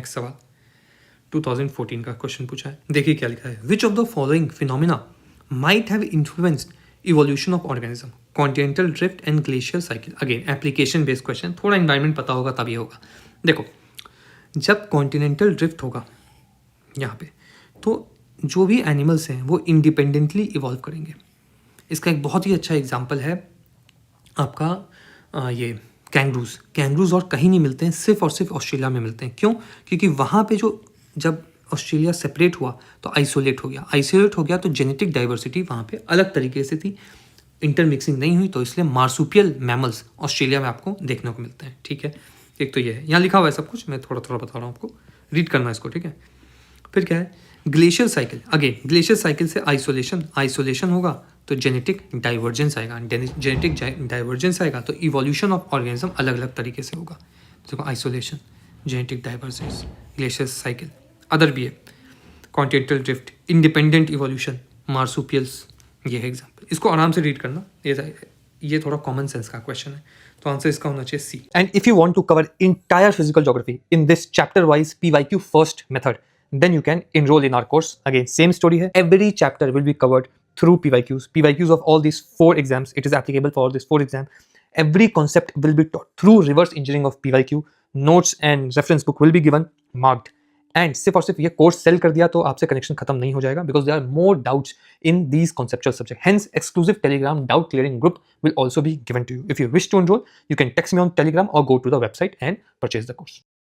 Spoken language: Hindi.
नेक्स्ट सवाल 2014 का क्वेश्चन पूछा है, देखिए क्या लिखा है। Which of the following phenomena might have influenced evolution of organism, continental drift and glacier cycle. Again application based question, थोड़ा एनवायरमेंट पता होगा तभी होगा। देखो, जब कॉन्टिनेंटल ड्रिफ्ट होगा यहाँ पे, तो जो भी एनिमल्स हैं वो इंडिपेंडेंटली इवॉल्व करेंगे। इसका एक बहुत ही अच्छा एग्जाम्पल है आपका ये कैंगरूज और कहीं नहीं मिलते हैं, सिर्फ और सिर्फ ऑस्ट्रेलिया में मिलते हैं। क्यों? क्योंकि वहाँ पे जो जब ऑस्ट्रेलिया सेपरेट हुआ तो आइसोलेट हो गया तो जेनेटिक डाइवर्सिटी वहाँ पे अलग तरीके से थी, इंटरमिक्सिंग नहीं हुई, तो इसलिए मार्सुपियल मैमल्स ऑस्ट्रेलिया में आपको देखने को मिलते हैं। ठीक है, एक तो ये है, यहाँ लिखा हुआ है सब कुछ, मैं थोड़ा थोड़ा बता रहा हूँ आपको, रीड करना है इसको। ठीक है, फिर क्या है glacier cycle. Again glacier cycle से आइसोलेशन होगा तो जेनेटिक डाइवर्जेंस आएगा, जेनेटिक डाइवर्जेंस आएगा तो इवोल्यूशन ऑफ ऑर्गेनिज्म अलग अलग तरीके से होगा। देखो, isolation, genetic divergence, glacier cycle, other भी है, continental drift, independent evolution, marsupials, ये है एग्जाम्पल। इसको आराम से रीड करना, ये थोड़ा कॉमन सेंस का क्वेश्चन है, तो आंसर इसका होना चाहिए सी। And if you want to cover entire physical geography in this chapter-wise PYQ first method, then you can enroll in our course. Again, same story here. Every chapter will be covered through PYQs. PYQs of all these 4 exams. It is applicable for all these 4 exams. Every concept will be taught through reverse engineering of PYQ. Notes and reference book will be given marked. And सिर्फ और सिर्फ ये कोर्स सेल कर दिया तो आपसे कनेक्शन खत्म नहीं हो जाएगा, because there are more doubts in these conceptual subjects. Hence, exclusive Telegram doubt clearing group will also be given to you. If you wish to enroll, you can text me on Telegram or go to the website and purchase the course.